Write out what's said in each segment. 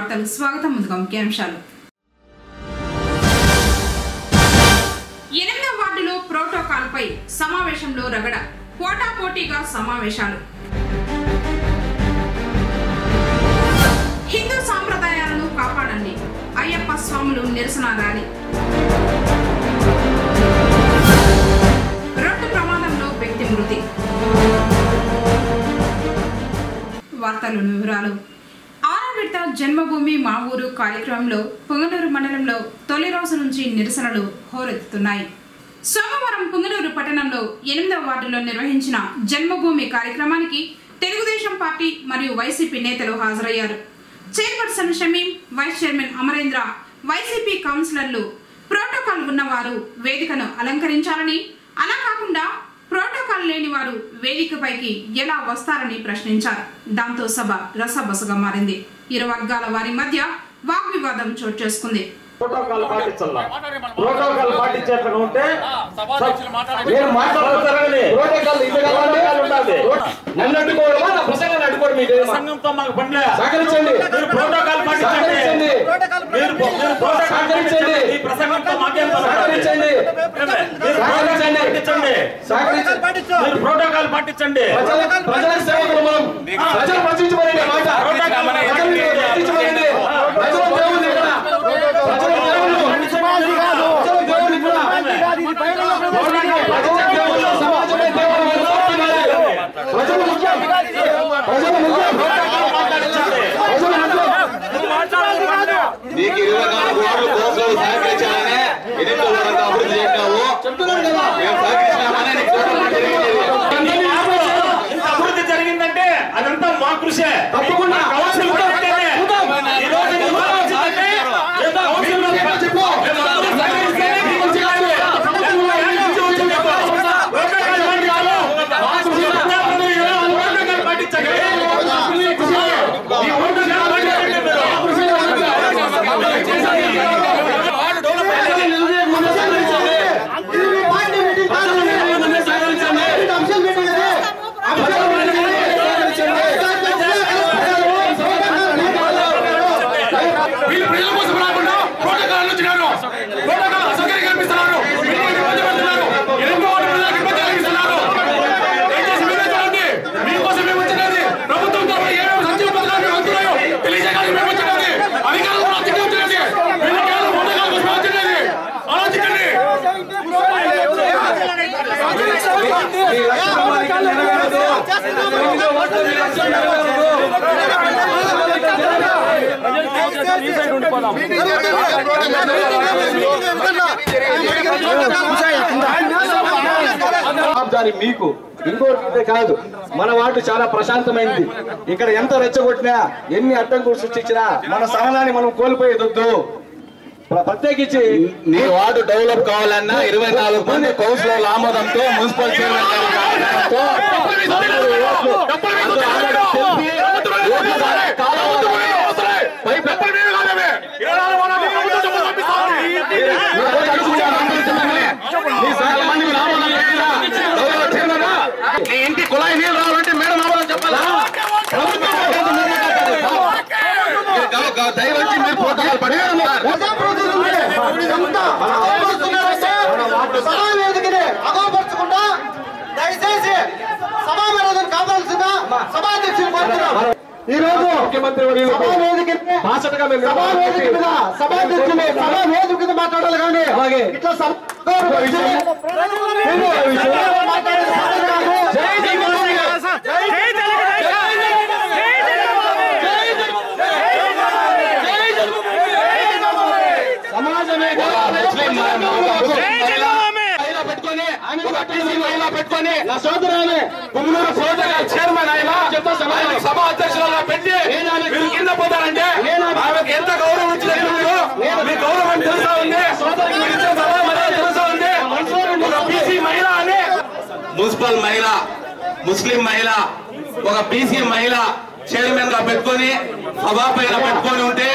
వార్తలు స్వాగతం. ముందుగా ముఖ్యాంశాలు. 8వ వార్డులో ప్రోటోకాల్పై సమావేశంలో రగడ, పోటాపోటీగా సమావేశాలు. హిందూ సాంప్రదాయాలను కాపాడండి, అయ్యప్ప స్వాములు నిరసన ర్యాలీ. రోడ్డు ప్రమాదంలో వ్యక్తి మృతి. వార్తలను వివరాలు. 6వ విడత జన్మభూమి మా ఊరు కార్యక్రమంలో పుంగనూరు మండలంలో తొలి రోజు నుంచి నిరసనలు హోరెత్తుతున్నాయి. సోమవారం పుంగనూరు పట్టణంలో 8వ వార్డులో నిర్వహించిన జన్మభూమి కార్యక్రమానికి తెలుగుదేశం పార్టీ మరియు వైసీపీ నేతలు హాజరయ్యారు. Chairperson Shamim, vice chairman Amarendra, YCP కౌన్సిలర్లు ప్రోటోకాల్ ఉన్నవారు వేదికను అలంకరించాలని, అలా కాకుండా ప్రోటోకాల్ లేని వారు వేదికపైకి ఎలా వస్తారని ప్రశ్నించారు. దాంతో సభ రసబసగా మారింది. ఇరు వర్గాల వారి మధ్య వాగ్వివాదం చోటు చేసుకుంది. ప్రోటోకాల్ పాటించాలా? ప్రోటోకాల్ పాటించేట్లుగా ఉంటే నేను మాట్లాడతారని ప్రోటోకాల్ ఉండాలి. నన్ను అడ్డుకోవడమా, నా ప్రసంగాన్ని అడ్డుకోవడం మీకు సంఘంతో మాకు పనిలే. సహకరించండి, మీరు ప్రోటోకాల్ పాటించండి. మీరు సహకరించండి, ఈ ప్రసంగంతో మాకేం సహకరించండి. మీరు ప్రోటోకాల్ పాటించండి. ప్రజల సేవకులు మనం, ప్రజలు రచించబడండి. నీకు 24 వార్డులు కోర్సులు సహకరించాలని 8వ వారంతా అభివృద్ధి చేసినావు. మేము సహకరించినామని అభివృద్ధి జరిగిందంటే అదంతా మా కృషే. తప్పకుండా మీకు ఇంకోటి కాదు, మన వార్డు చాలా ప్రశాంతమైంది. ఇక్కడ ఎంత రెచ్చగొట్టినా, ఎన్ని అడ్డంకులు సృష్టించినా మన సహనాన్ని మనం కోల్పోయేదొద్దు. ప్రత్యేకించి నీ వార్డు డెవలప్ కావాలన్నా 24 మంది కౌన్సిలర్ల ఆమోదంతో, మున్సిపల్ చైర్మన్ నీ ఇంటి కుళాయి నీళ్ళు రావాలంటే మేడం ఆమోదం చెప్పాలా? దయవచ్చి మీరు ప్రోటోకాల్ అగోపరచకుండా దయచేసి సభామర్యాదను కావాల్సిందా సభాధ్యక్షులు కోరుతున్నాం. ఈ రోజు ముఖ్యమంత్రి సభా వేదిక మీద మాట్లాడాలి. కానీ అలాగే ఇట్లా పెట్టుకొని నా సోదరు పుంగనూరు సోదరు చైర్మన్ ఆయన సభా అధ్యక్షులుగా పెట్టి మీరు కింద పోతారంటే ఆమెకు ఎంత గౌరవం ఇచ్చినట్టు మీ గౌరవం తెలుసా ఉంది, తెలుసా ఉంది. ఒక బీసీ మహిళ అని మున్సిపల్ మహిళ, ముస్లిం మహిళ, ఒక బీసీ మహిళ చైర్మన్ గా పెట్టుకొని సభా పైన పెట్టుకొని ఉంటే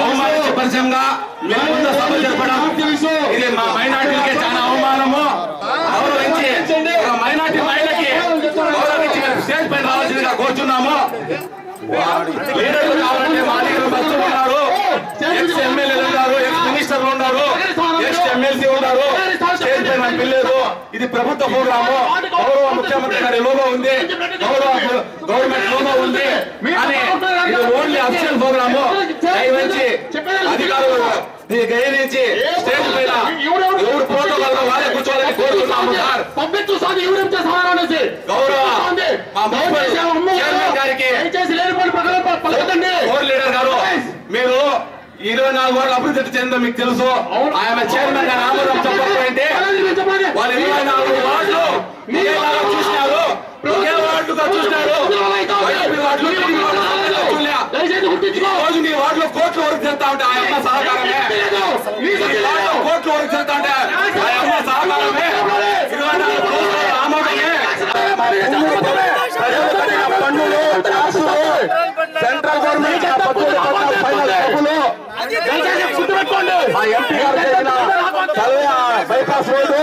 అవమానించే పరిచయంగా మేము ముందు సభ జరపడం ఇది మా మైనార్టీలకే చాలా అవమానము. గౌరవించి ఒక మైనార్టీ మహిళకి గౌరవించి స్టేజ్ పైన రావాల్సిందిగా కోరుచున్నాము. లీడర్లు కావాలంటే మా లీడర్లు బస్సులు ఉన్నారు, ఎక్స్ ఎమ్మెల్యేలు ఉన్నారు, ఎక్స్ మినిస్టర్లు ఉన్నారు, ఎక్స్ ఎమ్మెల్సీ ఉన్నారు. స్టేజ్ పైన పిల్లలు ఇది ప్రభుత్వ ప్రోగ్రాము, గౌరవ ముఖ్యమంత్రి గారి లోగో ఉంది, గవర్నమెంట్ లోగో ఉంది అని ఇది ఓన్లీ అఫీషియల్ ప్రోగ్రాము. దయవచ్చి అధికారులు గైరించి స్టేజ్ పైన ఎవరు ప్రోటోకాల్ లో వాళ్ళే కూర్చోవాలని కోరుతున్నాము సార్. గౌరవ చైర్మన్ గారికి కోర్ లీడర్ గారు, మీరు 24 వార్డులు అభివృద్ధి చెందో మీకు తెలుసు. ఆయన చైర్మన్ గారు ఆమోదం చెప్పాలంటే వాళ్ళు 24 వార్డులు ఒకేలాగా చూసినారు, ఒకే వార్డుగా చూసినారు. రోజు మీ వార్డులో కోట్ల వరకు చెప్తా ఉంటే ఆ అమ్మ సహకారమే, కోట్ల వరకు చెప్తా ఉంటే ఆ అమ్మ సహకారమే, 24 కోట్ల ఆమోదమే. పన్నులు సెంట్రల్ గవర్నమెంట్ బైపాస్ రోడ్డు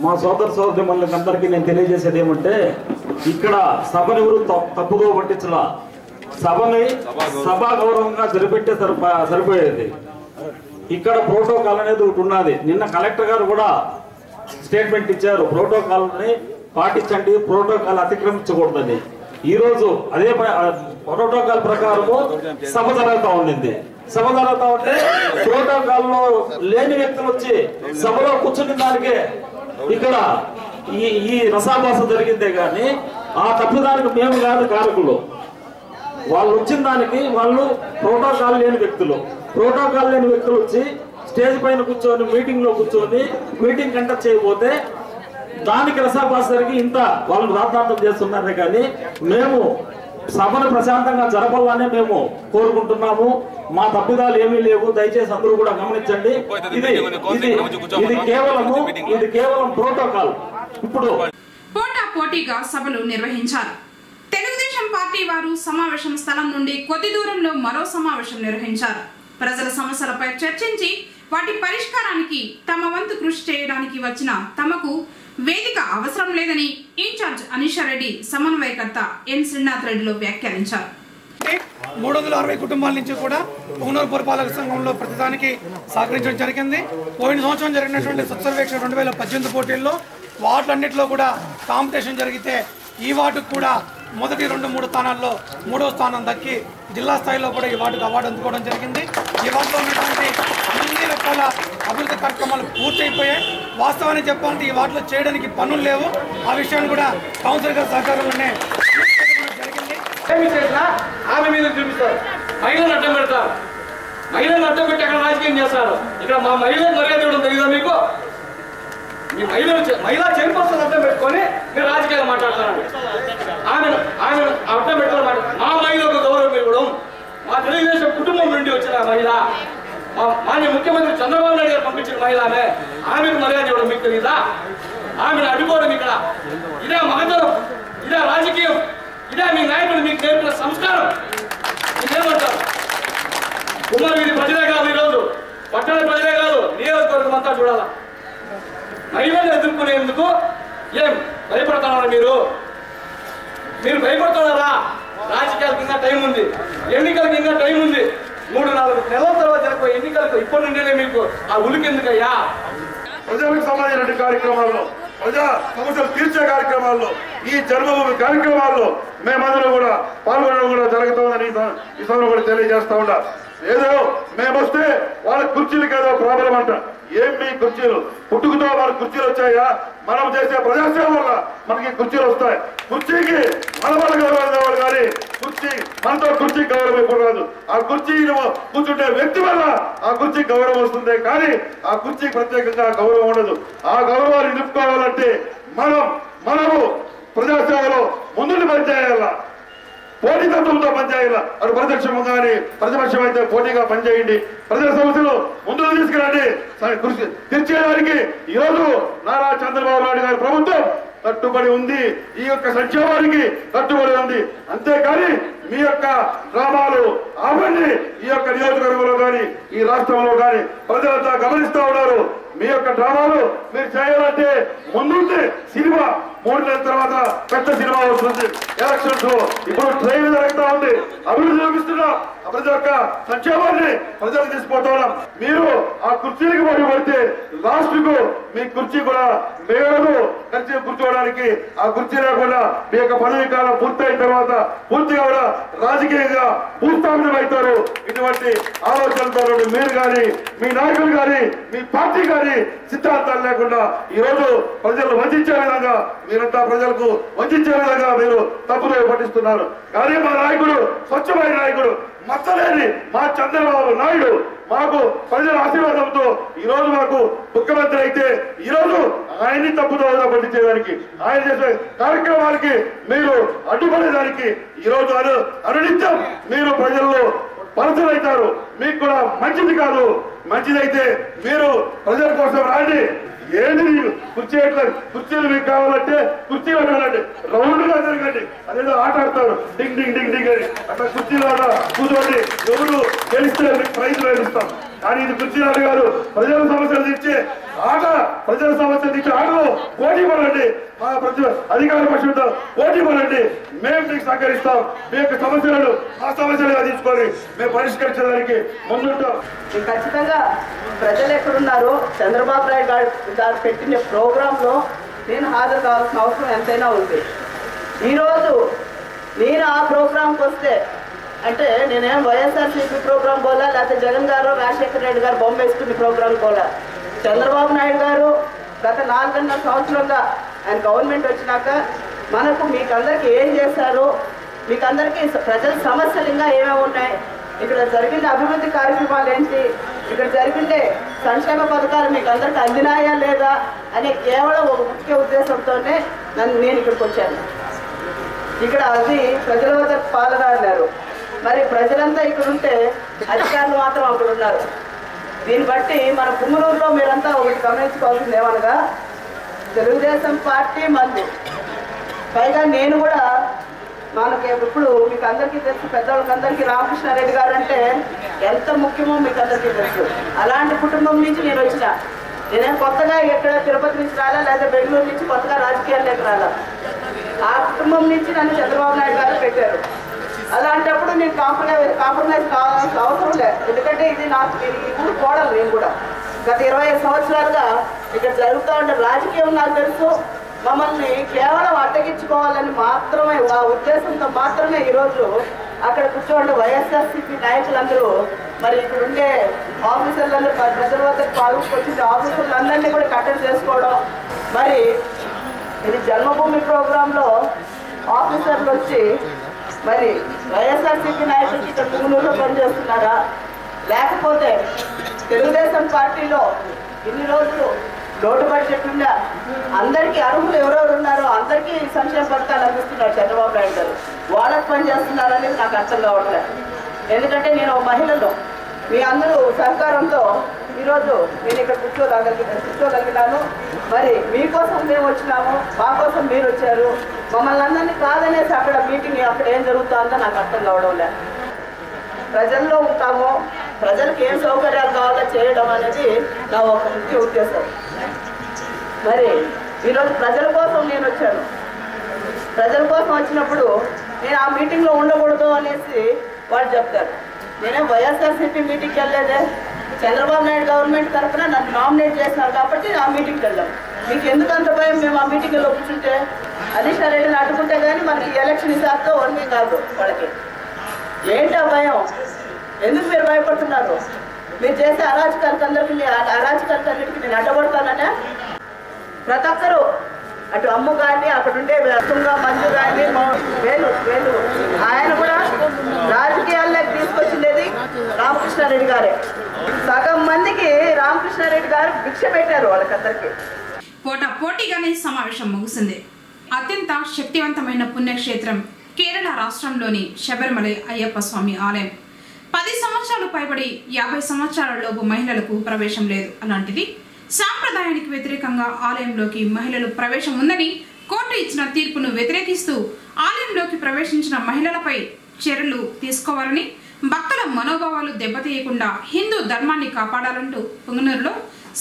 మా సోదర సోదరులకి అందరికీ నేను తెలియజేసేది ఏమంటే, ఇక్కడ సభను ఎవరు తప్పుదో పట్టించలా, సభని సభా గౌరవంగా జరిపెట్టే సరిపోయేది. ఇక్కడ ప్రోటోకాల్ అనేది ఒకటి ఉన్నది. నిన్న కలెక్టర్ గారు కూడా స్టేట్మెంట్ ఇచ్చారు, ప్రోటోకాల్ ని పాటించండి, ప్రోటోకాల్ అతిక్రమించకూడదని. ఈ రోజు అదే ప్రోటోకాల్ ప్రకారము సభ జరుగుతూ ఉండింది. సభ జరుగుతూ ఉంటే ప్రోటోకాల్ లో లేని వ్యక్తులు వచ్చి సభలో కూర్చుని దానికే ఇక్కడ ఈ రసాభాస జరిగిందే గాని ఆ తప్పుదానికి మేము కాదు కారకులు. వాళ్ళు వచ్చిన దానికి వాళ్ళు ప్రోటోకాల్ లేని వ్యక్తులు వచ్చి స్టేజ్ పైన కూర్చొని మీటింగ్ లో కూర్చొని మీటింగ్ కండక్ట్ చేయకపోతే దానికి రసాభాస జరిగి ఇంత వాళ్ళు రాద్ధాంతం చేస్తున్నారే కానీ మేము సభను ప్రశాంతంగా జరపాలని మేము కోరుకుంటున్నాము. మా తప్పిదాలు ఏమీ లేవు, దయచేసి అందరూ కూడా గమనించండి. ఇది కేవలం ప్రోటోకాల్. ఇప్పుడు పోటాపోటీగా సభలు నిర్వహించారు. తెలుగుదేశం పార్టీ వారు సమావేశం స్థలం నుండి కొద్ది దూరంలో మరో సమావేశం నిర్వహించారు. ప్రజల సమస్యలపై చర్చించి వాటి పరిష్కారానికి తమ వంతు కృషి చేయడానికి వచ్చిన తమకు వేదిక అవసరం లేదని ఇన్ఛార్జ్ అనీషారెడ్డి సమన్వయకర్త ఎన్ శ్రీనాథ్ రెడ్డిలో వ్యాఖ్యానించారు. 360 కుటుంబాల నుంచి కూడా పొంగనూరు పురపాలక సంఘంలో ప్రతిదానికి సహకరించడం జరిగింది. పోయిన సంవత్సరం జరిగినటువంటి సత్సర్వేక్షణ 2018 పోటీల్లో వార్డులన్నింటిలో కూడా కాంపిటీషన్ జరిగితే ఈ వార్డుకు కూడా మొదటి 2-3 స్థానాల్లో 3వ స్థానం దక్కి జిల్లా స్థాయిలో కూడా ఈ వార్డుకు అవార్డు అందుకోవడం జరిగింది. ఈ వార్డులో ఉన్నటువంటి అన్ని రకాల అభివృద్ధి కార్యక్రమాలు పూర్తయిపోయాయి. వాస్తవాన్ని చెప్పాలంటే ఈ వార్డులో చేయడానికి పనులు లేవు. ఆ విషయాన్ని కూడా కౌన్సిలర్ గారి సహకారంలోనే జరిగింది. ఏమి చేసినా ఆమె మీద చూపిస్తారు, మహిళలు అడ్డం పెడతారు, మహిళలు అడ్డం పెట్టి అక్కడ రాజకీయం చేస్తారు. ఇక్కడ మా మహిళలకు మర్యాద ఇవ్వడం తెలియదా మీకు? మీ మహిళా చైర్పర్సన్ అడ్డం పెట్టుకొని మీరు రాజకీయాలు మాట్లాడుతున్నారు. ఆమె అడ్డం పెట్టుకోవాలి. మా మహిళలకు గౌరవం ఇవ్వడం, మా తెలుగుదేశం కుటుంబం నుండి వచ్చిన మహిళ, మాన్య ముఖ్యమంత్రి చంద్రబాబు నాయుడు గారు పంపించిన మహిళ ఆమెకు మర్యాద ఇవ్వడం మీకు తెలియదా? ఆమెను అడ్డుకోవడం ఇక్కడ ఇదే మహతరం, ఇదే రాజకీయం, ఇదే మీ నాయకుడు మీకు నేర్పిన సంస్కారం. మీరేమంటారు? కుమారగిరి ప్రజలే కాదు, ఈరోజు పట్టణ ప్రజలే కాదు, నియోజకవర్గం అంతా చూడాలా. మహిళలు ఎదుర్కొనేందుకు ఏం భయపడుతున్నారా? మీరు భయపడుతున్నారా? రాజకీయాలకు ఇంకా టైం ఉంది, ఎన్నికలకు ఇంకా టైం ఉంది. 3-4 నెలల తర్వాత జరిగే ఎన్నికలకు ఇప్పటి నుండే మీకు ఆ ఉలికెందుకయ్యా? ప్రజలకు సంబంధించిన కార్యక్రమాల్లో, ప్రజా సమస్యలు తీర్చే కార్యక్రమాల్లో, ఈ జన్మభూమి కార్యక్రమాల్లో మేమందరం కూడా పాల్గొనడం కూడా జరుగుతుందని ఈ సమయంలో కూడా తెలియజేస్తా ఉన్నా. ఏదో మేము వస్తే వాళ్ళ కుర్చీలకు ఏదో ప్రాబ్లం అంట. ఏం మీ కుర్చీలు పుట్టుకుతో వాళ్ళ కుర్చీలు వచ్చాయా? మనం చేసే ప్రజాసేవ వల్ల మనకి కుర్చీలు వస్తాయి. కుర్చీకి మన వల్ల గౌరవం కావాలి కానీ మనతో కుర్చీ గౌరవం ఎప్పుడు రాదు. ఆ కుర్చీలో కూర్చుంటే వ్యక్తి వల్ల ఆ కుర్చీ గౌరవం వస్తుంది కానీ ఆ కుర్చీకి ప్రత్యేకంగా గౌరవం ఉండదు. ఆ గౌరవాన్ని నిలుపుకోవాలంటే మనము ప్రజాసేవలో ముందుకు పనిచేయాల, పోటీతత్వంతో పనిచేయాల. అటు ప్రత్యక్షం కానీ ప్రతిపక్షం అయితే పోటీగా పనిచేయండి. ప్రజల సమస్యలు ముందుకు తీసుకురండి. తీర్చేయడానికి ఈరోజు నారా చంద్రబాబు నాయుడు గారి ప్రభుత్వం కట్టుబడి ఉంది. ఈ యొక్క సంక్షేమానికి కట్టుబడి ఉంది. అంతేకాని మీ యొక్క డ్రామాలు ఆపండి. ఈ యొక్క నియోజకవర్గంలో కానీ ఈ రాష్ట్రంలో కానీ ప్రజలంతా గమనిస్తూ ఉన్నారు. మీ యొక్క డ్రామాలు మీరు చేయాలంటే ముందుంటే సినిమా 3 నెలల తర్వాత పెద్ద సినిమా వస్తుంది. ఎలక్షన్స్ ఇప్పుడు ట్రైన్ జరుగుతూ ఉంది. అభివృద్ధి చూపిస్తున్నాం. ప్రతి ఒక్క సంక్షేమాన్ని ప్రజలకు తీసుకుపోతున్నాం. మీరు ఆ కుర్చీలకు పోటీ పడితే లాస్ట్ కు మీ కుర్చీ కూడా మేడలు కలిసి కూర్చోవడానికి ఆ కుర్చీ లేకుండా మీ యొక్క పదవి కాలం పూర్తయిన తర్వాత పూర్తిగా కూడా రాజకీయంగా భూస్థాపితం అవుతారు. ఇటువంటి ఆలోచనతో మీరు కానీ మీ నాయకులు కానీ మీ పార్టీ కానీ సిద్ధాంతాలు లేకుండా ఈ రోజు ప్రజలు వంచే విధంగా మీరంతా ప్రజలకు వంచే విధంగా మీరు తప్పుదో పట్టిస్తున్నారు. కానీ మా నాయకుడు స్వచ్ఛమైన నాయకుడు, మచ్చలేని మా చంద్రబాబు నాయుడు మాకు ప్రజల ఆశీర్వాదంతో ఈ రోజు మాకు ముఖ్యమంత్రి అయితే ఈ రోజు ఆయన్ని తప్పుదో పట్టించేదానికి ఆయన చేసే కార్యక్రమాలకి మీరు అడ్డుపడేదానికి ఈ రోజు అనునిత్యం మీరు ప్రజల్లో పరచలవుతారు. మీకు కూడా మంచిది కాదు. మంచిదైతే మీరు ప్రజల కోసం రాండి. ఏంటి కుర్చీలు మీకు కావాలంటే కుర్చీలు అడగండి, రౌండ్ గా జరగండి. అదేదో ఆట ఆడతారు డింగ్ డింగ్ డింగ్ డింగ్ అని. అట్లా కుర్చీలు ఆట కూర్చోండి. ఎవరు గెలిస్తే మీకు ప్రైజ్లు వేస్తాం. కానీ ఇది కుర్చీలు ఆట కాదు. ప్రజల సమస్యలు తీర్చే ఆట. ప్రజల సమస్యలు తీర్చే ఆటలో పోటీ పడండి. మా అధికార పక్షంతో పోటీ పడండి. మేము మీకు సహకరిస్తాం. మీ యొక్క సమస్యలను మా సమస్యలుగా తీసుకొని మేము పరిష్కరించడానికి ముందుంటాం. ఖచ్చితంగా ప్రజలు ఎక్కడున్నారో చంద్రబాబు నాయుడు గారు పెట్టిన ప్రోగ్రాంలో నేను హాజరు కావాల్సిన అవసరం ఎంతైనా ఉంది. ఈరోజు నేను ఆ ప్రోగ్రాంకి వస్తే అంటే నేనేం వైఎస్ఆర్సీపీ ప్రోగ్రాం పోలా, లేకపోతే జగన్ గారు రాజశేఖర రెడ్డి గారు బొమ్మ వేసుకునే ప్రోగ్రాం పోలా. చంద్రబాబు నాయుడు గారు గత 4.5 సంవత్సరాలుగా ఆయన గవర్నమెంట్ వచ్చినాక మనకు మీకందరికీ ఏం చేశారు, మీకందరికీ ప్రజల సమస్యలు ఇంకా ఏమేమి ఉన్నాయి, ఇక్కడ జరిగిన అభివృద్ధి కార్యక్రమాలు ఏంటి, ఇక్కడ జరిగిందే సంక్షేమ పథకాలు మీకు అందరికీ అందినాయా లేదా అనే కేవలం ఒక ముఖ్య ఉద్దేశంతోనే నేను ఇక్కడికి వచ్చాను. ఇక్కడ అది ప్రజల వద్ద పాలన అన్నారు. మరి ప్రజలంతా ఇక్కడ ఉంటే అధికారులు మాత్రం అక్కడ ఉన్నారు. దీన్ని బట్టి మన పుంగనూరులో మీరంతా ఒకటి గమనించుకోవాల్సింది ఏమనగా తెలుగుదేశం పార్టీ మంది, పైగా నేను కూడా మనకి ఇప్పుడు మీకు అందరికీ తెలుసు, పెద్దవాళ్ళకి రామకృష్ణారెడ్డి గారు అంటే ఎంత ముఖ్యమో మీకు అందరికీ తెలుసు. అలాంటి కుటుంబం నుంచి నేను వచ్చిన. నేనేం కొత్తగా ఎక్కడ తిరుపతి నుంచి రాలా, లేదా బెంగళూరు నుంచి కొత్తగా రాజకీయాల్లోకి రాలా. ఆ కుటుంబం నుంచి నన్ను చంద్రబాబు నాయుడు గారు పెట్టారు. అలాంటప్పుడు నేను కాంప్రమైజ్ కావాల్సిన అవసరం లేదు. ఎందుకంటే ఇది నాకు ఈ ఊరు కోడలు. నేను కూడా గత 25 సంవత్సరాలుగా ఇక్కడ జరుగుతూ ఉండే రాజకీయం నాకు తెలుసు. మమ్మల్ని కేవలం అడ్డగించుకోవాలని మాత్రమే ఆ ఉద్దేశంతో మాత్రమే ఈరోజు అక్కడ కూర్చోండి వైఎస్ఆర్సీపీ నాయకులందరూ, మరి ఇక్కడ ఉండే ఆఫీసర్లందరూ ప్రజల వద్దకు పాల్గొచ్చిన ఆఫీసర్లందరినీ కూడా కట్టడి చేసుకోవడం. మరి ఇది జన్మభూమి ప్రోగ్రాంలో ఆఫీసర్లు వచ్చి మరి వైఎస్ఆర్సీపీ నాయకులకి ఇక్కడ పుంగనూరులో పనిచేస్తున్నారా, లేకపోతే తెలుగుదేశం పార్టీలో ఇన్ని రోజులు లోటు బడ్జెట్ ఉందా, అందరికీ అర్హులు ఎవరెవరు ఉన్నారో అందరికీ సంక్షేమ పథకాలు అందిస్తున్నారు చంద్రబాబు నాయుడు గారు, వాళ్ళకి పనిచేస్తున్నారు అనేది నాకు అర్థం కావట్లేదు. ఎందుకంటే నేను మహిళలు మీ అందరూ సహకారంతో ఈరోజు నేను ఇక్కడ కూర్చోగలిగినాను. మరి మీకోసం మేము వచ్చినాము, మా కోసం మీరు వచ్చారు. మమ్మల్ని అందరినీ కాదనేసి అక్కడ మీటింగ్ అక్కడ ఏం జరుగుతుందో నాకు అర్థం కావడం లేదు. ప్రజల్లో ఉంటాము, ప్రజలకు ఏం సౌకర్యాలు కావాలో చేయడం అనేది నా ఒక ముఖ్య ఉద్దేశం. మరి ఈరోజు ప్రజల కోసం నేను వచ్చాను. ప్రజల కోసం వచ్చినప్పుడు నేను ఆ మీటింగ్లో ఉండకూడదు అనేసి వాళ్ళు చెప్తారు. నేనే వైఎస్ఆర్సీపీ మీటింగ్కి వెళ్ళలేదే, చంద్రబాబు నాయుడు గవర్నమెంట్ తరఫున నన్ను నామినేట్ చేస్తున్నారు కాబట్టి ఆ మీటింగ్కి వెళ్ళాం. మీకు ఎందుకు అంత భయం? మేము ఆ మీటింగ్లో కూర్చుంటే అధిష్ఠా రెడ్డిని అడ్డుకుంటే కానీ మనకి ఎలక్షన్ ఇసార్తో వన్నీ కాదు వాళ్ళకి. ఏంటి ఆ భయం? ఎందుకు మీరు భయపడుతున్నారు? మీరు చేసే అరాచకాలకి అన్నిటికీ నేను అడ్డపడతాననే. ప్రతి ఒక్కరు అటు అమ్ము కానీ అక్కడ ఉండే తుంగ మంజు కానీ వేలు ఆయన కూడా రాజకీయాల్లోకి తీసుకొచ్చిండేది రామకృష్ణారెడ్డి గారే. సగం మందికి రామకృష్ణారెడ్డి గారు భిక్ష పెట్టారు వాళ్ళకందరికీ. పోటాపోటీగానే సమావేశం ముగిసింది. అత్యంత శక్తివంతమైన పుణ్యక్షేత్రం కేరళ రాష్ట్రంలోని శబరిమల అయ్యప్ప స్వామి ఆలయం. 10 సంవత్సరాలు పైబడి 50 సంవత్సరాలలోపు మహిళలకు ప్రవేశం లేదు. అలాంటిది సాంప్రదాయానికి వ్యతిరేకంగా ఆలయంలోకి మహిళలు ప్రవేశం ఉందని కోర్టు ఇచ్చిన తీర్పును వ్యతిరేకిస్తూ ఆలయంలోకి ప్రవేశించిన మహిళలపై చర్యలు తీసుకోవాలని, భక్తుల మనోభావాలు దెబ్బతీయకుండా హిందూ ధర్మాన్ని కాపాడాలంటూ పుంగనూరులో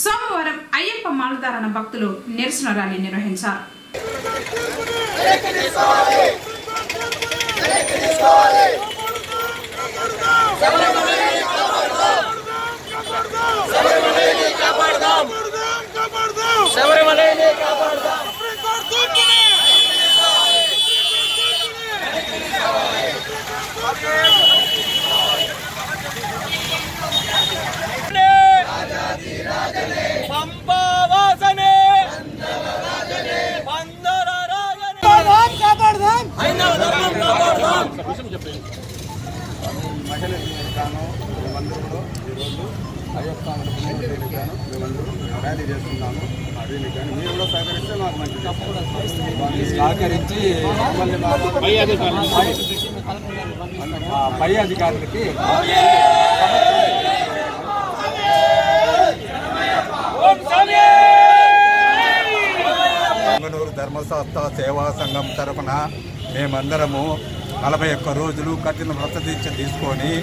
సోమవారం అయ్యప్ప మాలధారణ భక్తులు నిరసన ర్యాలీ నిర్వహించారు. ర్యాలీ చేస్తున్నాము. అడవిని కానీ మీరు కూడా సహకరిస్తే మాకు మంచిది. సహకరించి పై అధికారులకి పుంగనూరు ధర్మశాస్త్ర సేవా సంఘం తరఫున మేమందరము 41 రోజులు కఠిన వ్రతదీక్ష తీసుకొని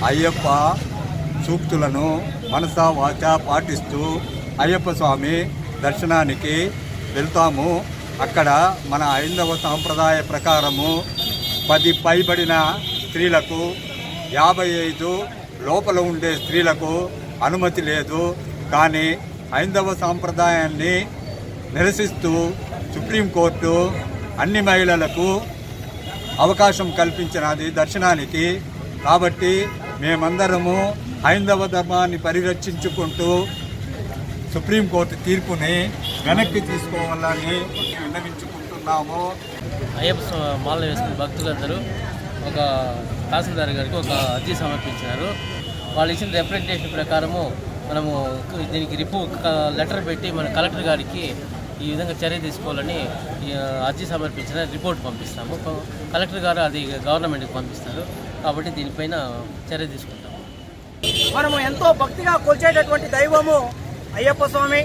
అయ్యప్ప సూక్తులను మనసా వాచ పాటిస్తూ అయ్యప్ప స్వామి దర్శనానికి వెళ్తాము. అక్కడ మన హైందవ సాంప్రదాయ ప్రకారము 10 పైబడిన స్త్రీలకు 55 లోపల ఉండే స్త్రీలకు అనుమతి లేదు. కానీ హైందవ సాంప్రదాయాన్ని నిరసిస్తూ సుప్రీంకోర్టు అన్ని మహిళలకు అవకాశం కల్పించినది దర్శనానికి. కాబట్టి మేమందరము హైందవ ధర్మాన్ని పరిరక్షించుకుంటూ సుప్రీంకోర్టు తీర్పుని వెనక్కి తీసుకోవాలని విన్నవించుకుంటున్నాము. అయ్యప్ప మాల వేసుకున్న భక్తులందరూ ఒక తహసీల్దార్ గారికి ఒక అర్జీ సమర్పించారు. వాళ్ళు ఇచ్చిన రిప్రజెంటేషన్ ప్రకారము మనము దీనికి లెటర్ పెట్టి మన కలెక్టర్ గారికి ఈ విధంగా చర్య తీసుకోవాలని అర్జీ సమర్పించిన రిపోర్ట్ పంపిస్తాము. కలెక్టర్ గారు అది గవర్నమెంట్కి పంపిస్తారు. కాబట్టి దీనిపైన చర్య తీసుకుంటాము. మనము ఎంతో భక్తిగా కొలిచేటటువంటి దైవము అయ్యప్ప స్వామి.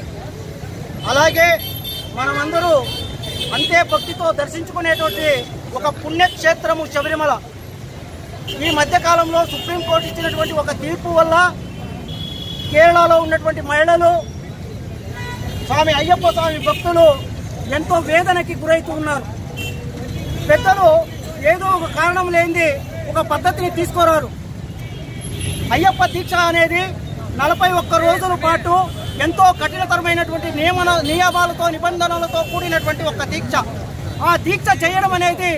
అలాగే మనమందరూ అంతే భక్తితో దర్శించుకునేటువంటి ఒక పుణ్యక్షేత్రము శబరిమల. ఈ మధ్యకాలంలో సుప్రీంకోర్టు ఇచ్చినటువంటి ఒక తీర్పు వల్ల కేరళలో ఉన్నటువంటి మహిళలు స్వామి అయ్యప్ప స్వామి భక్తులు ఎంతో వేదనకి గురవుతూ ఉన్నారు. పెద్దలు ఏదో ఒక కారణం లేనిది ఒక పద్ధతిని తీసుకురారు. అయ్యప్ప దీక్ష అనేది 41 రోజుల పాటు ఎంతో కఠినతరమైనటువంటి నియమాలతో నిబంధనలతో కూడినటువంటి ఒక దీక్ష. ఆ దీక్ష చేయడం అనేది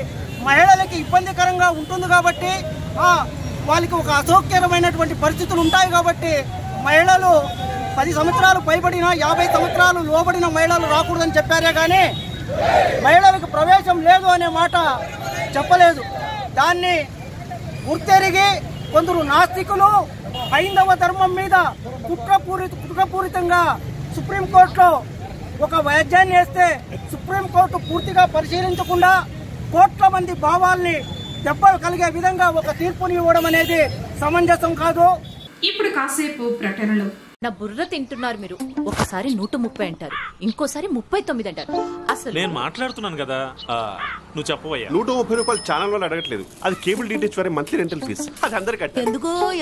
మహిళలకి ఇబ్బందికరంగా ఉంటుంది. కాబట్టి వాళ్ళకి ఒక అసౌకర్యమైనటువంటి పరిస్థితులు ఉంటాయి. కాబట్టి మహిళలు 10 సంవత్సరాలు పైబడిన 50 సంవత్సరాలు లోబడిన మహిళలు రాకూడదని చెప్పారే కానీ మహిళలకు ప్రవేశం లేదు అనే మాట చెప్పలేదు. దాన్ని గుర్తెరిగి కొందరు నాస్తికులు హైందవ ధర్మం మీద కుట్రపూరితంగా సుప్రీంకోర్టులో ఒక వ్యాజ్యాన్ని వేస్తే సుప్రీంకోర్టు పూర్తిగా పరిశీలించకుండా కోట్ల మంది భావాల్ని దెబ్బలు కలిగే విధంగా ఒక తీర్పుని ఇవ్వడం అనేది సమంజసం కాదు. ఇప్పుడు కాసేపు ప్రకటనలు. నా బుర్ర తింటున్నారు మీరు. ఒకసారి 130 అంటారు, ఇంకోసారి 39 అంటారు. అసలు నేను మాట్లాడుతున్నాను కదా, నువ్వు చెప్పవయ్యా. 130 రూపాయలు ఛానల్ వాళ్ళు అడగట్లేదు. అది కేబుల్ డిటిహెచ్ వారి మంత్లీ రెంటల్ ఫీజు. అది అందరు కట్టాలి.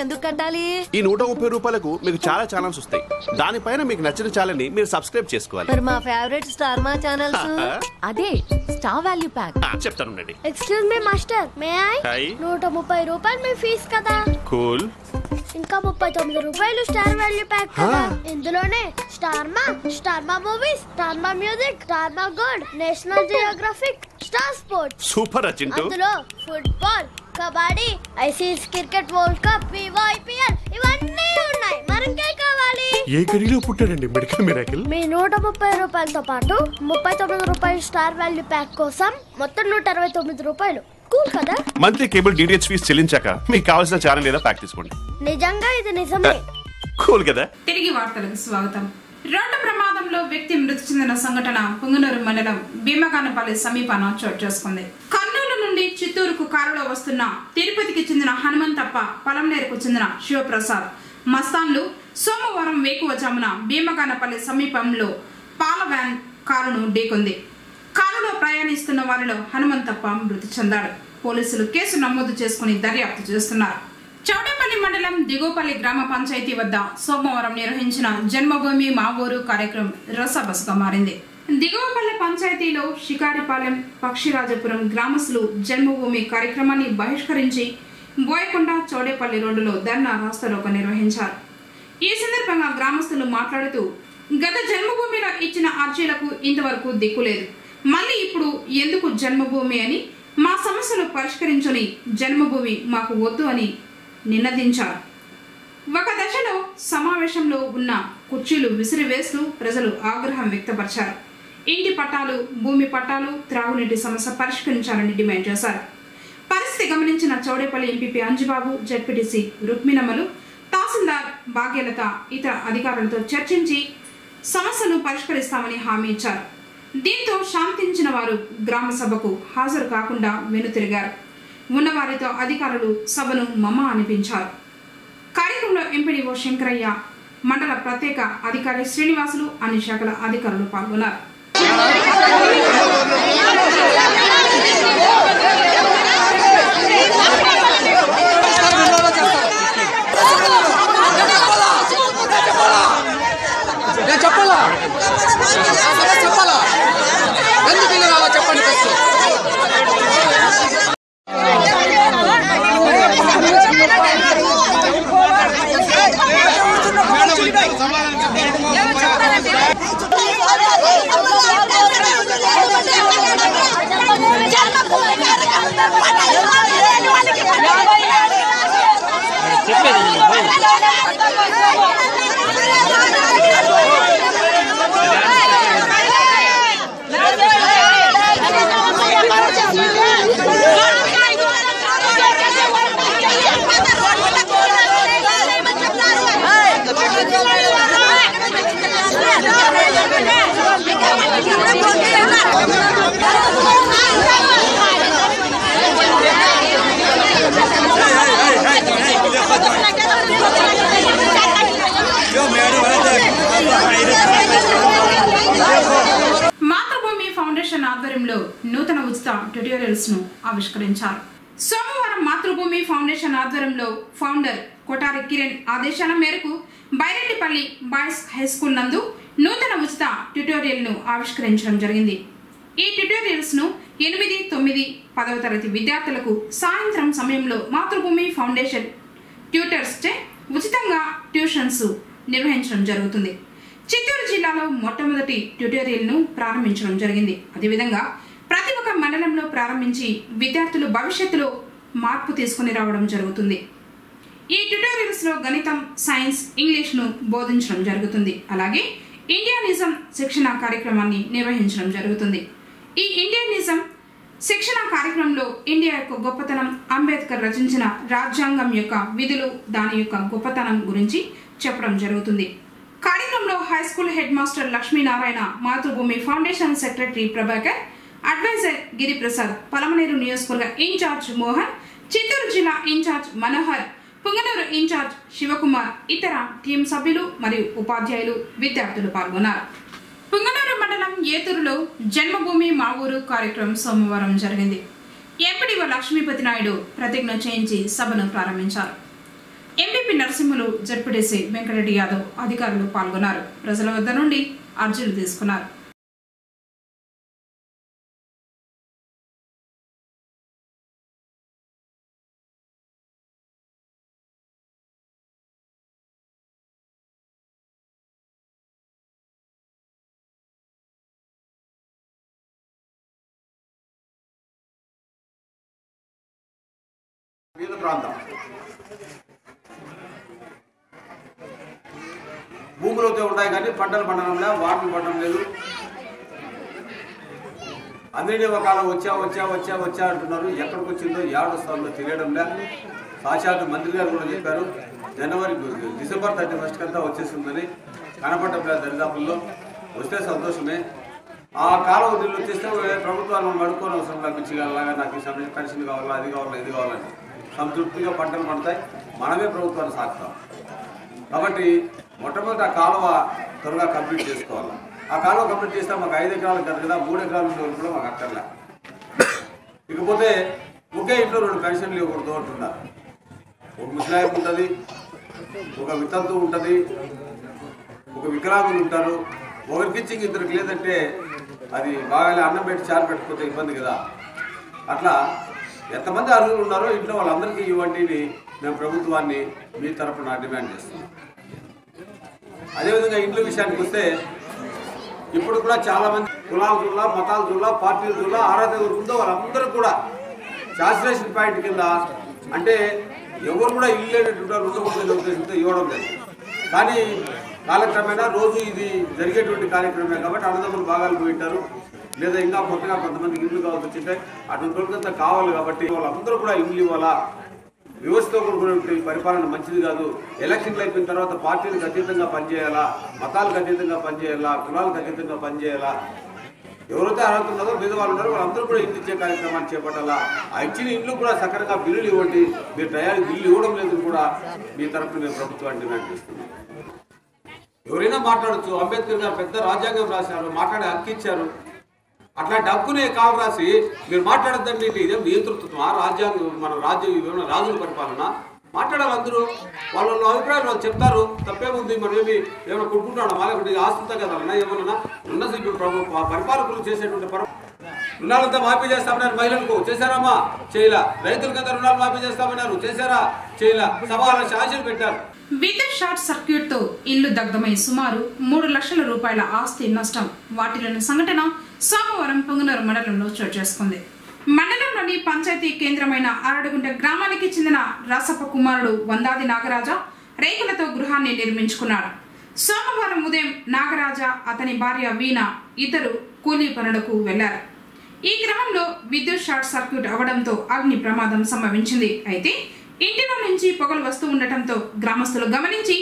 ఎందుకు కట్టాలి? ఈ 130 రూపాయలకు మీకు చాలా ఛానల్స్ వస్తాయి. దానిపైన మీకు నచ్చిన ఛానల్ ని మీరు సబ్స్క్రైబ్ చేసుకోవాలి. మరి మా ఫేవరెట్ స్టార్ మా ఛానల్స్ అదే స్టార్ వాల్యూ ప్యాక్. చెప్తాను. Excuse me master, may I? 130 రూపాయలు మీ ఫీజు కదా. కూల్. ఇంకా 39 రూపాయలు స్టార్ వాల్యూ ప్యాక్ కదా. ఇందులోనే Star Maa movies, Star Maa music, Star Maa gold, National Geographic, Star Sports. Super అచింటూ. అందులో football, kabaddi, ICC cricket world cup, Vivo IPL ఇవన్నీ ఉన్నాయి. మరింకే కావాలి? ఏ గడిలో పుట్టాడండి మెడికల్ మిరాకిల్? మీ 130 రూపాయలతో పాటు 39 రూపాయల స్టార్ వాల్యూ ప్యాక్ కోసం మొత్తం 169 రూపాయలు. కూల్ కదా? మంత్లీ కేబుల్ డిటిహెచ్ ఫీజు చెల్లించాక మీకు కావాల్సిన ఛానల్ లేదా ప్యాక్ తీసుకోండి. నిజంగా ఇది నిజమే. కూల్ కదా? తిరిగి వార్తలకు స్వాగతం. రోడ్డు ప్రమాదంలో వ్యక్తి మృతి చెందిన సంఘటన పుంగనూరు మండలం భీమగానపల్లి సమీపాన చోటు చేసుకుంది. కర్నూలు నుండి చిత్తూరుకు కారులో వస్తున్న తిరుపతికి చెందిన హనుమంతప్ప, పలంనేరుకు చెందిన శివప్రసాద్ మస్తాన్లు సోమవారం వేకువజామున భీమగానపల్లి సమీపంలో పాల వ్యాన్ కారును ఢీకొంది. కారులో ప్రయాణిస్తున్న వారిలో హనుమంతప్ప మృతి చెందాడు. పోలీసులు కేసు నమోదు చేసుకుని దర్యాప్తు చేస్తున్నారు. చౌడేపల్లి మండలం దిగోపల్లి గ్రామ పంచాయతీ వద్ద సోమవారం నిర్వహించిన జన్మభూమి మా ఊరు కార్యక్రమం రసబస్గా మారింది. దిగువపల్లి పంచాయతీలో షికారిపాలెం, పక్షిరాజపురం గ్రామస్తులు జన్మభూమి కార్యక్రమాన్ని బహిష్కరించి బోయకొండ చౌడేపల్లి రోడ్డులో ధర్నా రాస్తారోకో నిర్వహించారు. ఈ సందర్భంగా గ్రామస్తులు మాట్లాడుతూ, గత జన్మభూమిలో ఇచ్చిన అర్జీలకు ఇంతవరకు దిక్కులేదు, మళ్ళీ ఇప్పుడు ఎందుకు జన్మభూమి అని, మా సమస్యలు పరిష్కరించని జన్మభూమి మాకు వద్దు అని నినదించారు. ఒక దశలో సమావేశంలో ఉన్న కుర్చీలు విసిరివేస్తూ ప్రజలు ఆగ్రహం వ్యక్తపరిచారు. ఇంటి పట్టాలు, భూమి పట్టాలు, త్రాగునీటి సమస్య పరిష్కరించాలని డిమాండ్ చేశారు. పరిస్థితి గమనించిన చౌడేపల్లి ఎంపీపీ అంజుబాబు, జడ్పీటీసీ రుక్మిణమ్మలు, తహసీల్దార్ భాగ్యలత ఇతర అధికారులతో చర్చించి సమస్యను పరిష్కరిస్తామని హామీ ఇచ్చారు. దీంతో శాంతించిన వారు గ్రామ సభకు హాజరు కాకుండా వెనుతిరిగారు. ఉన్నవారితో అధికారులు సభను మమ అనిపించారు. కార్యక్రమంలో ఎంపీడీఓ శంకరయ్య, మండల ప్రత్యేక అధికారి శ్రీనివాసులు, అన్ని శాఖల అధికారులు పాల్గొన్నారు. చెప్పాలా ఎందుకు చెప్పండి. మాతృభూమి ఫౌండేషన్ ఆధ్వర్యంలో నూతన ఉచిత ట్యుటోరియల్స్ ను ఆవిష్కరించారు. సోమవారం మాతృభూమి ఫౌండేషన్ ఆధ్వర్యంలో ఫౌండర్ కొటారి కిరణ్ ఆదేశాల మేరకు బైరెడ్డిపల్లి బాయ్స్ హై స్కూల్ నందు నూతన ఉచిత ట్యుటోరియల్ ను ఆవిష్కరించడం జరిగింది. ఈ ట్యుటోరియల్స్ ను 8, 9, 10వ తరగతి విద్యార్థులకు సాయంత్రం సమయంలో మాతృభూమి ఫౌండేషన్ ట్యూటర్స్ చే ఉచితంగా ట్యూషన్స్ నిర్వహించడం జరుగుతుంది. చిత్తూరు జిల్లాలో మొట్టమొదటి ట్యుటోరియల్ ను ప్రారంభించడం జరిగింది. అదేవిధంగా ప్రతి ఒక్క మండలంలో ప్రారంభించి విద్యార్థులు భవిష్యత్తులో మార్పు తీసుకుని రావడం జరుగుతుంది. ఈ ట్యుటోరియల్స్ లో గణితం, సైన్స్, ఇంగ్లీష్ ను బోధించడం జరుగుతుంది. అలాగే ఇండియనిజం శిక్షణ కార్యక్రమాన్ని నిర్వహించడం జరుగుతుంది. ఈ ఇండియనిజం శిక్షణ కార్యక్రమంలో ఇండియా యొక్క గొప్పతనం, అంబేద్కర్ రచించిన రాజ్యాంగం యొక్క విధులు, దాని యొక్క గొప్పతనం గురించి చెప్పడం జరుగుతుంది. కార్యక్రమంలో high school head master Lakshminarayana, Mathrubhumi foundation secretary Prabhakar, advisor Giriprasad, Palamaneru నియోజకవర్గ ఇన్ఛార్జ్ మోహన్, చిత్తూరు జిల్లా ఇన్ఛార్జ్ మనోహర్, పుంగనూరు ఇన్ఛార్జ్ శివకుమార్, ఇతర టీం సభ్యులు మరియు ఉపాధ్యాయులు, విద్యార్థులు పాల్గొన్నారు. పుంగనూరు మండలం ఏతూరులో జన్మభూమి మా ఊరు కార్యక్రమం సోమవారం జరిగింది. ఎంపీడీఓ లక్ష్మీపతి నాయుడు ప్రతిజ్ఞ చేయించి సభను ప్రారంభించారు. ఎంపీపీ నరసింహులు, జడ్పీటీసీ వెంకటరెడ్డి యాదవ్ అధికారులు పాల్గొన్నారు. ప్రజల వద్ద నుండి అర్జీలు తీసుకున్నారు. ప్రాంతం భూములతో ఉంటాయి కానీ పంటలు పండడంలే, వాటర్ పండడం లేదు. అందరినీ ఒక కాలం వచ్చా అంటున్నారు. ఎక్కడికి వచ్చిందో ఏడొస్తుందో తెలియడంలే. సాక్షాత్ మంత్రి గారు కూడా చెప్పారు డిసెంబర్ 31 కంతా వచ్చేస్తుందని. కనపడటం దరిదాపుల్లో వస్తే సంతోషమే. ఆ కాలం నీళ్ళు వచ్చేస్తే ప్రభుత్వాన్ని మనం అడుక్కొని అవసరం లభించగలలాగా నాకు పెన్షన్ కావాలా, అది కావాలా, ఇది కావాలని సంతృప్తిగా పంటలు పండుతాయి. మనమే ప్రభుత్వాన్ని సాగుతాం. కాబట్టి మొట్టమొదటి ఆ కాలువ త్వరగా కంప్లీట్ చేసుకోవాలి. ఆ కాలువ కంప్లీట్ చేస్తే మాకు 5 ఎకరాలు కాదు కదా, 3 ఎకరాలు ఉండే కూడా మాకు అక్కర్లే. ఇకపోతే ఒకే ఇంట్లో 2 పెన్షన్లు ఇవ్వకూడదు అంటున్నారు. ఒక ముసలాయి ఉంటుంది, ఒక వితంతు ఉంటుంది, ఒక వికలాంగులు ఉంటారు. ఒకరికిచ్చి ఇద్దరికి లేదంటే అది బాగా అన్నం పెట్టి చారు పెట్టకపోతే ఇబ్బంది కదా. అట్లా ఎంతమంది అర్హులు ఉన్నారో ఇంట్లో వాళ్ళందరికీ ఇవ్వండి మేము ప్రభుత్వాన్ని మీ తరఫున డిమాండ్ చేస్తున్నాం. అదేవిధంగా ఇంట్లో విషయానికి వస్తే ఇప్పుడు కూడా చాలామంది కులాల దుల్లా, మతాల దుల్లా, పార్టీల దుల్లా ఆరాధన ఉందో వాళ్ళందరూ కూడా శాచురేషన్ పాయింట్ కింద అంటే ఎవరు కూడా ఇల్లు లేనటువంటి ఉండకూడదనే ఉద్దేశంతో ఇవ్వడం లేదు. కానీ కాలక్రమేణా రోజు ఇది జరిగేటువంటి కార్యక్రమమే కాబట్టి అన్నదమ్ములు భాగాలు పోయింటారు, లేదా ఇంకా కొత్తగా కొంతమందికి ఇల్లు కావాల్సి వచ్చింటాయి. అటువంటి రోజులంతా కావాలి కాబట్టి వాళ్ళందరూ కూడా ఇల్లు ఇవ్వాలా. వ్యవస్థతో కూడుకున్నటువంటి పరిపాలన మంచిది కాదు. ఎలక్షన్లు అయిపోయిన తర్వాత పార్టీలకు అతీతంగా పనిచేయాలా, మతాలకు అతీతంగా పనిచేయాలా, కులాలకు అతీతంగా పనిచేయాలా. ఎవరైతే అర్హత ఉన్నదో మీద వాళ్ళు ఉన్నారో వాళ్ళందరూ కూడా ఇల్లు ఇచ్చే కార్యక్రమాన్ని చేపట్టాలా. ఆ ఇచ్చిన ఇండ్లు కూడా సక్రమంగా బిల్లులు ఇవ్వండి. మీరు టయానికి బిల్లు ఇవ్వడం లేదు కూడా మీ తరఫున మేము ప్రభుత్వాన్ని డిమాండ్ చేస్తున్నాం. ఎవరైనా మాట్లాడచ్చు. అంబేద్కర్ గారు పెద్ద రాజ్యాంగం రాశారు, మాట్లాడే హక్కు ఇచ్చారు. అట్లాంటి హక్కునే కాలు రాసి మీరు మాట్లాడద్దండి ఇదేం నియంతృత్వం, ఆ రాజ్యాంగం మన రాజ్యం ఏమైనా రాజుల పరిపాలన మాట్లాడాలి. అందరూ వాళ్ళ అభిప్రాయాలు వాళ్ళు చెప్తారు. తప్పేముంది, మనం ఏమైనా కొట్టుకుంటాం వాళ్ళకి ఆస్తుందా కదా ఏమన్నా ఉన్న ఇప్పుడు పరిపాలకులు చేసేటువంటి రుణాలంతా మాఫీ చేస్తామన్నారు. మహిళలకు చేశారమ్మా, చేయలా. రైతులకంతా రుణాలు మాఫీ చేస్తామన్నారు, చేశారా, చేయలా. సభలో ఆశలు పెట్టారు. విద్యుత్ షార్ట్ సర్క్యూట్ తో ఇల్లు దగ్ధమై సుమారు 3 లక్షల రూపాయల ఆస్తి నష్టం వాటిల్లిన సంఘటన సోమవారం పొంగనూరు మండలంలో చోటు చేసుకుంది. మండలంలోని పంచాయతీ కేంద్రమైన ఆరడుగుంట గ్రామానికి చెందిన రాసప్ప కుమారుడు వందాది నాగరాజ రేకులతో గృహాన్ని నిర్మించుకున్నాడు. సోమవారం ఉదయం నాగరాజ, అతని భార్య వీణ ఇద్దరు కూలీ పనులకు వెళ్లారు. ఈ క్రమంలో విద్యుత్ షార్ట్ సర్క్యూట్ అవడంతో అగ్ని ప్రమాదం సంభవించింది. అయితే ఇంటిలో నుంచి పొగలు వస్తూ ఉండటంతో గ్రామస్తులు గమనించి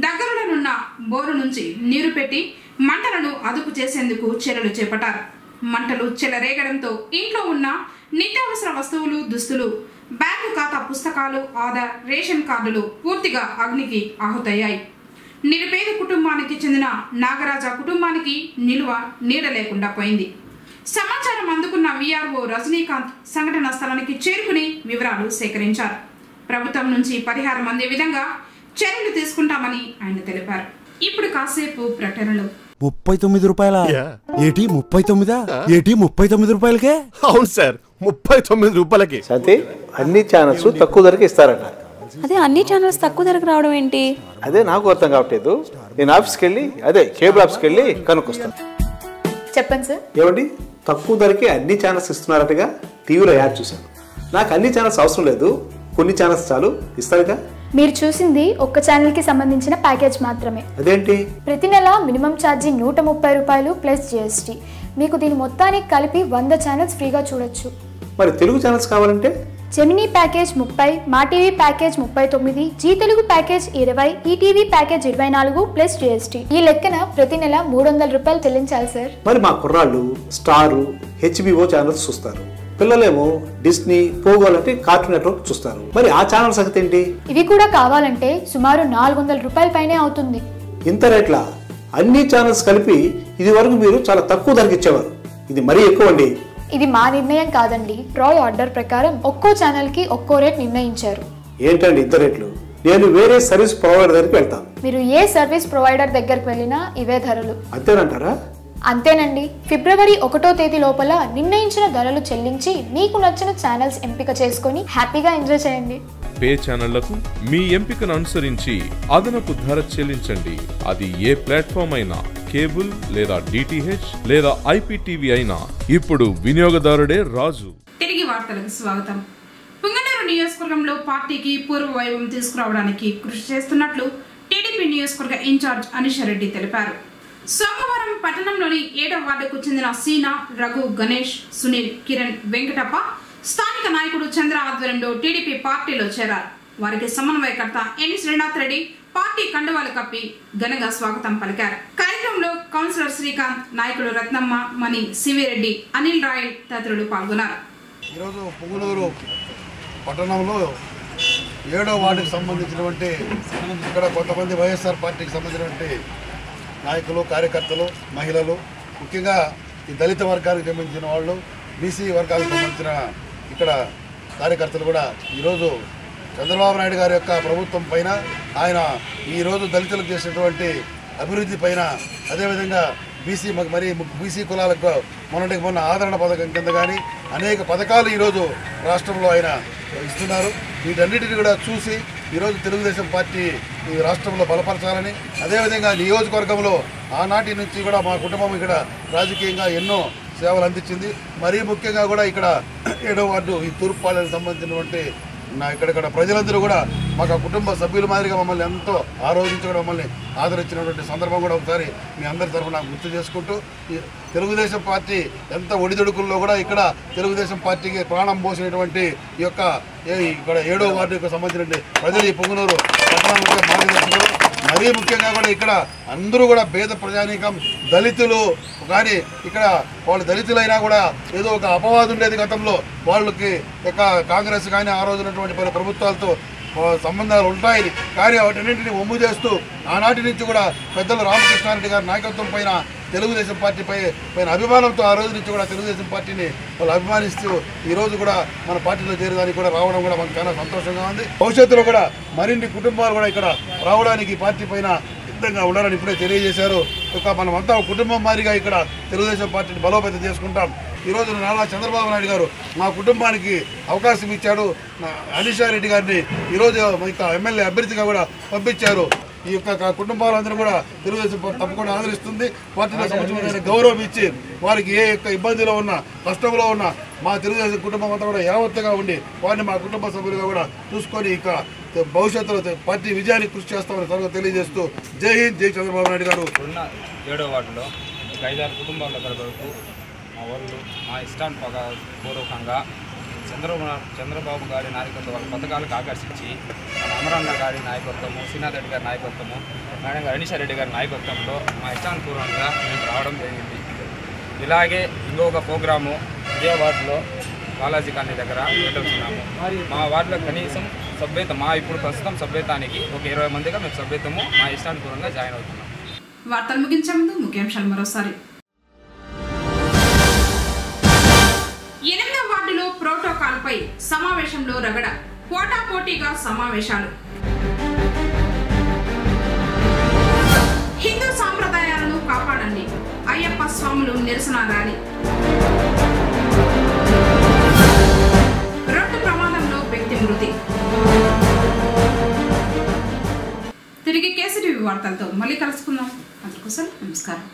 దగ్గరలోనున్న బోరు నుంచి నీరు పెట్టి మంటలను అదుపు చేసేందుకు చర్యలు చేపట్టారు. మంటలు చెలరేగడంతో ఇంట్లో ఉన్న నిత్యావసర వస్తువులు, దుస్తులు, బ్యాంకు ఖాతా పుస్తకాలు, ఆధార్, రేషన్ కార్డులు పూర్తిగా అగ్నికి ఆహుతయ్యాయి. నిరుపేద కుటుంబానికి చెందిన నాగరాజ కుటుంబానికి నిలువ నీడ లేకుండా పోయింది. సమాచారం అందుకున్న వీఆర్ఓ రజనీకాంత్ సంఘటన స్థలానికి చేరుకుని వివరాలు సేకరించారు. ప్రభుత్వం నుంచి పరిహారం అందే విధంగా చర్యలు తీసుకుంటామని ఆయన తెలిపారు. ఇప్పుడు కాసేపు ప్రకటనలు. 39 రూపాయల ఏటి 39 ఏటి 39 రూపాయలకే? అవును సార్, 39 రూపాయలకి. సతే అన్ని ఛానల్స్ తక్కువ ధరకి ఇస్తారట. అదే అన్ని ఛానల్స్ తక్కువ ధరకు రావడం ఏంటి? అదే నాకు అర్థం కావట్లేదు. నేను ఆఫీస్కి వెళ్ళి కేబుల్ ఆఫీస్కి వెళ్ళి కనుక్కొస్తాను. చెప్పండి సార్. ఏమండి, తక్కువ ధరకి అన్ని ఛానల్స్ ఇస్తున్నారటగా టీవీలో యాడ్ చూశాను. నాకు అన్ని ఛానల్స్ అవసరం లేదు, కొన్ని ఛానల్స్ చాలు, ఇస్తారుగా. మీరు చూసింది ఒక్క ఛానల్ కి సంబంధించిన ప్యాకేజ్ మాత్రమే. అదేంటి? ప్రతి నెల మినిమం ఛార్జీ 130 రూపాయలు ప్లస్ GST. మీకు దీని మొత్తానికి కలిపి 100 ఛానల్స్ ఫ్రీగా చూడొచ్చు. మరి తెలుగు ఛానల్స్ కావాలంటే Gemini package 30, Maa TV package 39, Zee Telugu package 20, ETV package 24 plus GST. ఈ లెక్కన ప్రతి నెల 300 రూపాయలు చెల్లించాలి సార్. మరి మా కుర్రాళ్ళు స్టార్, HBO ఛానల్స్ చూస్తారు. పిల్లలేమో డిస్నీ, పోగో లాంటి కార్టూన్ నెట్వర్క్ చూస్తారు. మరి ఆ ఛానల్ సంగతి ఏంటి? ఇవి కూడా కావాలంటే సుమారు 400 రూపాయల పైనే అవుతుంది. ఇంత రేట్లా? అన్ని ఛానల్స్ కలిపి ఇది వరకు మీరు చాలా తక్కువ ధరకి ఇచ్చేవారు, ఇది మరీ ఎక్కువ అండి. ఇది మా నిర్ణయం కాదండి, ట్రాయ్ ఆర్డర్ ప్రకారం ఒక్కో ఛానల్ కి ఒక్కో రేట్ నిర్ణయించారు. ఏంటండి ఇంత రేట్లు? నేను వేరే సర్వీస్ ప్రొవైడర్ దగ్గరికి వెళ్తాను. మీరు ఏ సర్వీస్ ప్రొవైడర్ దగ్గరికి వెళ్ళినా ఇవే ధరలు. అంతేనంటారా? అంతేనండి. ఫిబ్రవరి 1వ తేదీ లోపల నిర్ణయించిన ధరలు చెల్లించి మీకు నచ్చిన ఛానల్స్ ఎంపిక చేసుకొని హ్యాపీగా ఎంజాయ్ చేయండి. పే ఛానళ్లకు మీ ఎంపికను అనుసరించి అదనపు ధర చెల్లించండి. అది ఏ ప్లాట్ఫామ్ అయినా, కేబుల్ లేదా DTH లేదా IPTV అయినా ఇప్పుడు వినియోగదారుడే రాజు. తిరిగి వార్తలకు స్వాగతం. పుంగనూరు నియోజకవర్గంలో పార్టీకి పూర్వ వైభవం తీసుకురావడానికి కృషి చేస్తున్నట్లు టీడీపీ నియోజకవర్గ ఇన్ఛార్జ్ అనీషారెడ్డి తెలిపారు. సోమవారం పట్టణంలోని 7వ వార్డుకు చెందిన సీనా, రఘు, గణేష్, సునీల్, కిరణ్, వెంకటప్ప స్థానిక నాయకుడు చంద్ర ఆధ్వర్యంలో టీడీపీ పార్టీలో చేరారు. వారికి సమన్వయకర్త ఎన్ శ్రీనాథ్ రెడ్డి పార్టీ కండువాలు కప్పి ఘనంగా స్వాగతం పలికారు. కార్యక్రమంలో కౌన్సిలర్ శ్రీకాంత్, నాయకులు రత్నమ్మ, మణి, సివిరెడ్డి, అనిల్ రాయల్ తదితరులు పాల్గొన్నారు. ఈరోజు పుంగనూరు పట్టణంలో 7వ వార్డుకు సంబంధించినటువంటి ఇక్కడ కొంతమంది వైఎస్ఆర్ పార్టీకి సంబంధించినటువంటి నాయకులు, కార్యకర్తలు, మహిళలు, ముఖ్యంగా ఈ దళిత వర్గానికి సంబంధించిన వాళ్ళు, బీసీ వర్గాలకు సంబంధించిన ఇక్కడ కార్యకర్తలు కూడా ఈరోజు చంద్రబాబు నాయుడు గారి యొక్క ప్రభుత్వం పైన, ఆయన ఈరోజు దళితులకు చేసినటువంటి అభివృద్ధి పైన, అదేవిధంగా బీసీ కులాలకు మొన్న ఆదరణ పథకం కింద కానీ అనేక పథకాలు ఈరోజు రాష్ట్రంలో ఆయన ఇస్తున్నారు. వీటన్నిటిని కూడా చూసి ఈరోజు తెలుగుదేశం పార్టీ ఈ రాష్ట్రంలో బలపరచాలని, అదేవిధంగా నియోజకవర్గంలో ఆనాటి నుంచి కూడా మా కుటుంబం ఇక్కడ రాజకీయంగా ఎన్నో సేవలు అందించింది. మరీ ముఖ్యంగా కూడా ఇక్కడ 7వ వార్డు ఈ తూర్పుపాలెంకి సంబంధించినటువంటి ఇక్కడ ప్రజలందరూ కూడా మాకు కుటుంబ సభ్యుల మాదిరిగా మమ్మల్ని ఎంతో ఆరోగ్యించి కూడా మమ్మల్ని ఆదరించినటువంటి సందర్భం కూడా ఒకసారి మీ అందరి తరఫున గుర్తు చేసుకుంటూ, ఈ తెలుగుదేశం పార్టీ ఎంత ఒడిదుడుకుల్లో కూడా ఇక్కడ తెలుగుదేశం పార్టీకి ప్రాణం పోసినటువంటి ఈ యొక్క ఇక్కడ 7వ వార్డుకు సంబంధించిన ప్రజలు ఈ పొంగునూరు పట్టణంలో మార్గదర్శకులు. మరీ ముఖ్యంగా కూడా ఇక్కడ అందరూ కూడా పేద ప్రజానీకం, దళితులు కానీ ఇక్కడ వాళ్ళు దళితులైనా కూడా ఏదో ఒక అపవాదం ఉండేది గతంలో వాళ్ళకి. కాంగ్రెస్ కానీ ఆ రోజునటువంటి ప్రభుత్వాలతో సంబంధాలు ఉంటాయని, కానీ వాటన్నింటినీ ఒమ్ము చేస్తూ ఆనాటి నుంచి కూడా పెద్దలు రామకృష్ణారెడ్డి గారి నాయకత్వం పైన తెలుగుదేశం పార్టీ పైన అభిమానంతో ఆ రోజు నుంచి కూడా తెలుగుదేశం పార్టీని వాళ్ళు అభిమానిస్తూ ఈరోజు కూడా మన పార్టీలో చేరేదానికి కూడా రావడం కూడా మాకు చాలా సంతోషంగా ఉంది. భవిష్యత్తులో కూడా మరిన్ని కుటుంబాలు కూడా ఇక్కడ రావడానికి ఈ పార్టీ పైన సిద్ధంగా ఉండాలని ఇప్పుడే తెలియజేశారు. మనమంతా కుటుంబం మాదిరిగా ఇక్కడ తెలుగుదేశం పార్టీని బలోపేతం చేసుకుంటాం. ఈరోజు నారా చంద్రబాబు నాయుడు గారు మా కుటుంబానికి అవకాశం ఇచ్చాడు. అనీషారెడ్డి గారిని ఈరోజు ఎమ్మెల్యే అభ్యర్థిగా కూడా పంపించారు. ఈ యొక్క కుటుంబాలందరూ కూడా తెలుగుదేశం తప్పకుండా ఆదరిస్తుంది. పార్టీలో సముచితమైన గౌరవం ఇచ్చి వారికి ఏ యొక్క ఇబ్బందిలో ఉన్నా, కష్టంలో ఉన్నా మా తెలుగుదేశం కుటుంబం అంతా కూడా యావత్తుగా ఉండి వారిని మా కుటుంబ సభ్యులుగా కూడా చూసుకొని ఇక భవిష్యత్తులో పార్టీ విజయానికి కృషి చేస్తామని త్వరగా తెలియజేస్తూ జై హింద్, జై చంద్రబాబు నాయుడు గారు. 7వ వార్డులో 5-6 కుటుంబాల వరకు మా వాళ్ళు మా ఇష్టానుపూర్వకంగా చంద్రబాబు గారి నాయకత్వం వాళ్ళ పథకాలకు ఆకర్షించి అమరన్న గారి నాయకత్వము, శ్రీనాథ్ రెడ్డి గారి నాయకత్వము, మేడం గారు అనీషారెడ్డి గారి నాయకత్వంలో మా ఇష్టానుపూర్వకంగా మేము రావడం జరిగింది. ఇలాగే ఇంకొక ప్రోగ్రాము ఇదే వార్డులో బాలాజీ కాలనీ దగ్గర పెట్టొచ్చున్నాము. మా వార్డులో కనీసం ఇప్పుడు ప్రస్తుతం సభ్యతానికి ఒక 20 మందిగా మేము సభ్యత్వము మా ఇష్టానుకూలంగా జాయిన్ అవుతున్నాం. వార్తలు ముగించే ముందు ముఖ్యాంశాలు మరోసారి. 8వ వార్డులో ప్రోటోకాల్ పై సమావేశంలో రగడ, పోటాపోటీగా సమావేశాలు. హిందూ సాంప్రదాయాలను కాపాడండి, అయ్యప్ప స్వాములు నిరసన ర్యాలీ. రోడ్డు ప్రమాదంలో వ్యక్తి మృతి. తిరిగి కేసీటీవీ వార్తలతో మళ్ళీ కలుసుకుందాం. అందుకోసం నమస్కారం.